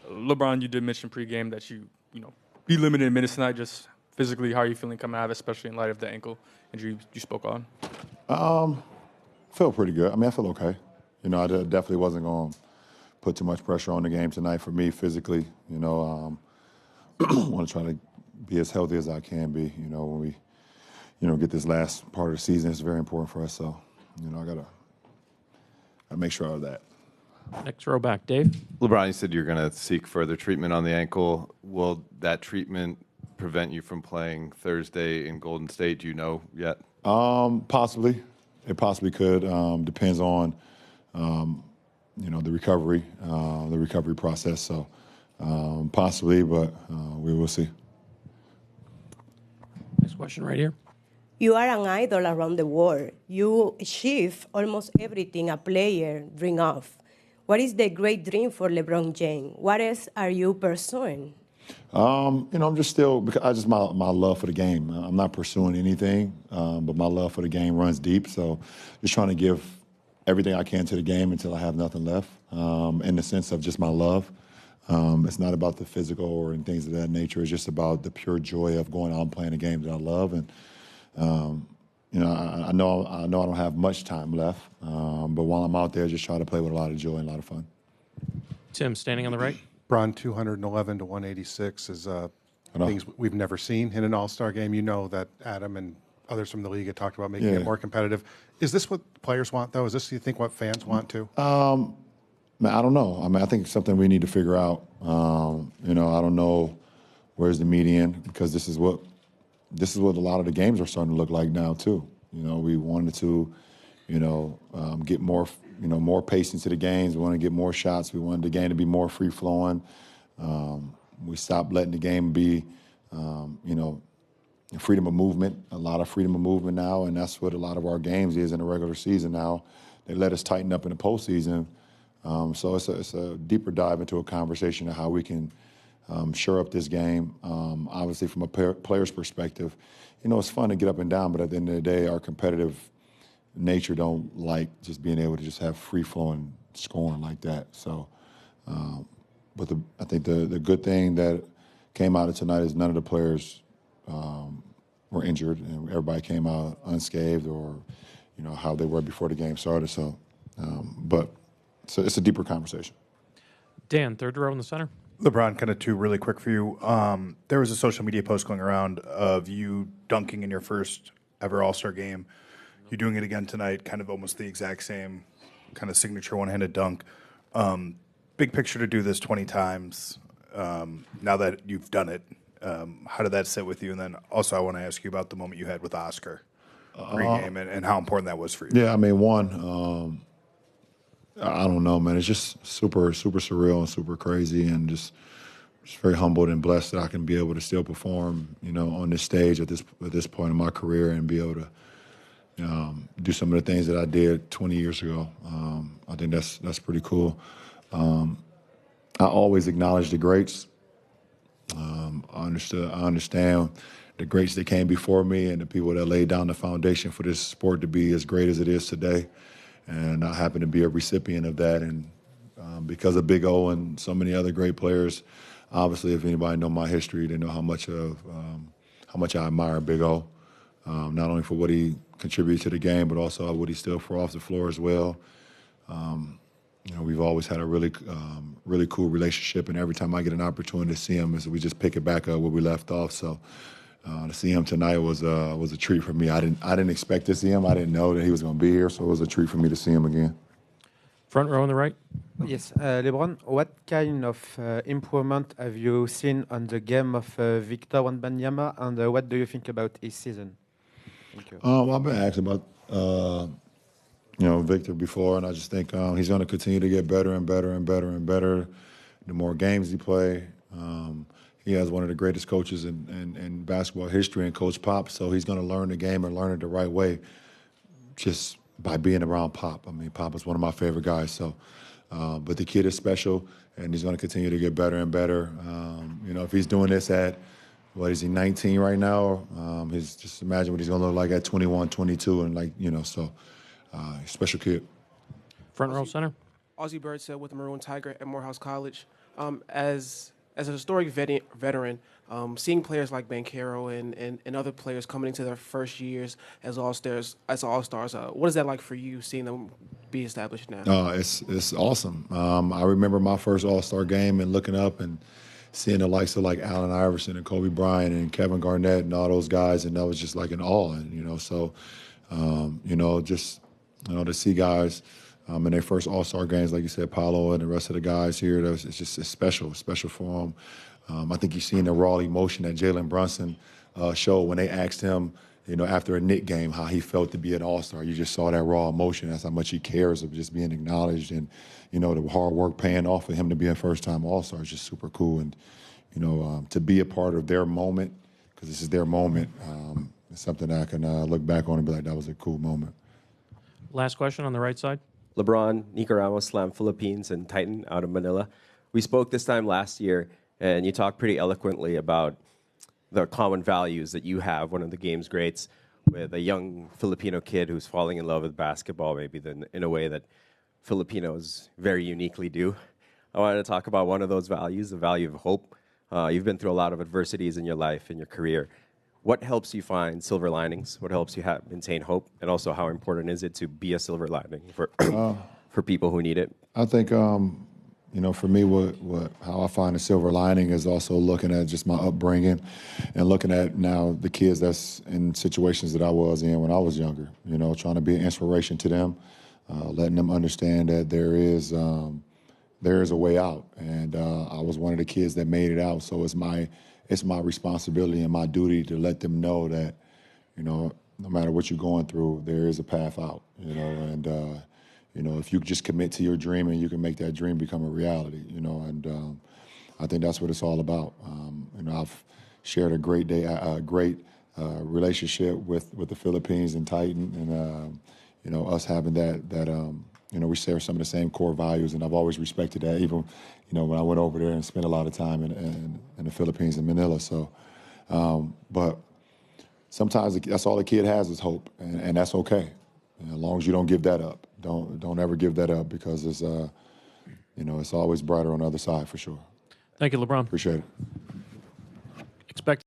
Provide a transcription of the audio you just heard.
LeBron, you did mention pregame that be limited in minutes tonight. Just physically, how are you feeling coming out of it, especially in light of the ankle injury you spoke on? Feel pretty good. I mean, I feel okay. I definitely wasn't going to put too much pressure on the game tonight for me physically. Want to try to be as healthy as I can be. When we, get this last part of the season, it's very important for us. So, I gotta make sure of that. Next row back, Dave. LeBron, you said you're going to seek further treatment on the ankle. Will that treatment prevent you from playing Thursday in Golden State? Do you know yet? Possibly. It possibly could. Depends on, the recovery process. So possibly, but we will see. Next question right here. You are an idol around the world. You achieve almost everything a player dreams of. What is the great dream for LeBron James? What else are you pursuing? I'm just still, because my love for the game. I'm not pursuing anything, but my love for the game runs deep. So just trying to give everything I can to the game until I have nothing left, in the sense of just my love. It's not about the physical or things of that nature. It's just about the pure joy of going out and playing the game that I love. And, I know I don't have much time left, but while I'm out there, just try to play with a lot of joy and a lot of fun. Tim, standing on the right. LeBron, 211 to 186 is things we've never seen in an All-Star game. You know that Adam and others from the league have talked about making it more competitive. Is this what players want, though? Is this, you think, what fans want, too? I don't know. I think it's something we need to figure out. I don't know where's the median, because this is what a lot of the games are starting to look like now, too. We wanted to, get more pace into the games. We want to get more shots. We wanted the game to be more free-flowing. We stopped letting the game be, freedom of movement, a lot of freedom of movement now, and that's what a lot of our games is in the regular season now. They let us tighten up in the postseason. So it's a deeper dive into a conversation of how we can shore up this game. Obviously, from a player's perspective, it's fun to get up and down, but at the end of the day, our competitive nature don't like just being able to just have free-flowing scoring like that. So, but I think the good thing that came out of tonight is none of the players were injured, and everybody came out unscathed, or how they were before the game started. So, but it's a deeper conversation. Dan, third row in the center. LeBron, kind of two really quick for you. There was a social media post going around of you dunking in your first ever All-Star game. You're doing it again tonight, kind of almost the exact same kind of signature one-handed dunk. Big picture to do this 20 times. Now that you've done it, how did that sit with you? And then also I want to ask you about the moment you had with Oscar pregame and how important that was for you. Yeah, one, I don't know, man. It's just super, super surreal and super crazy, and just very humbled and blessed that I can be able to still perform, on this stage at this point in my career, and be able to do some of the things that I did 20 years ago. I think that's pretty cool. I always acknowledge the greats. I understand the greats that came before me and the people that laid down the foundation for this sport to be as great as it is today. And I happen to be a recipient of that. And because of Big O and so many other great players, obviously, if anybody know my history, they know how much I admire Big O, not only for what he contributed to the game, but also what he still for off the floor as well. We've always had a really cool relationship, and every time I get an opportunity to see him, we just pick it back up where we left off. So to see him tonight was a treat for me. I didn't expect to see him. I didn't know that he was going to be here, so it was a treat for me to see him again. Front row on the right. Yes, LeBron, what kind of improvement have you seen on the game of Victor Wembanyama, and what do you think about his season? Thank you. I've been asked about Victor before, and I just think he's going to continue to get better and better and better and better the more games he plays. He has one of the greatest coaches in basketball history in Coach Pop, so he's going to learn the game and learn it the right way just by being around Pop. I mean, Pop is one of my favorite guys. So, but the kid is special, and he's going to continue to get better and better. If he's doing this at, what is he, 19 right now? Just imagine what he's going to look like at 21, 22, and special kid. Front row center. Ozzie Birdsell with the Maroon Tiger at Morehouse College. As a historic veteran, seeing players like Banchero and other players coming into their first years as all-stars, what is that like for you, seeing them be established now? It's awesome. I remember my first All-Star game and looking up and seeing the likes of like Allen Iverson and Kobe Bryant and Kevin Garnett and all those guys, and that was just like an awe. And so to see guys in their first All-Star games, like you said, Paulo and the rest of the guys here, it's special for them. I think you've seen the raw emotion that Jalen Brunson showed when they asked him, after a Knick game, how he felt to be an All-Star. You just saw that raw emotion. That's how much he cares of just being acknowledged, and the hard work paying off for him to be a first-time All-Star is just super cool. And to be a part of their moment, because this is their moment, it's something that I can look back on and be like, that was a cool moment. Last question on the right side. LeBron, Nico Ramos, Slam Philippines, and Titan out of Manila. We spoke this time last year, and you talked pretty eloquently about the common values that you have, one of the game's greats, with a young Filipino kid who's falling in love with basketball, maybe in a way that Filipinos very uniquely do. I wanted to talk about one of those values, the value of hope. You've been through a lot of adversities in your life, in your career. What helps you find silver linings? What helps you maintain hope? And also, how important is it to be a silver lining for people who need it? I think, for me, how I find a silver lining is also looking at just my upbringing and looking at now the kids that's in situations that I was in when I was younger, trying to be an inspiration to them, letting them understand that there is a way out. And I was one of the kids that made it out, so it's my responsibility and my duty to let them know that, no matter what you're going through, there is a path out, and, if you just commit to your dream and you can make that dream become a reality, and I think that's what it's all about. I've shared a great relationship with the Philippines and Titan, and, us having that we share some of the same core values, and I've always respected that, even, when I went over there and spent a lot of time in the Philippines, in Manila. So, but sometimes that's all the kid has is hope, and that's okay. As long as you don't give that up. Don't ever give that up, because it's always brighter on the other side, for sure. Thank you, LeBron. Appreciate it.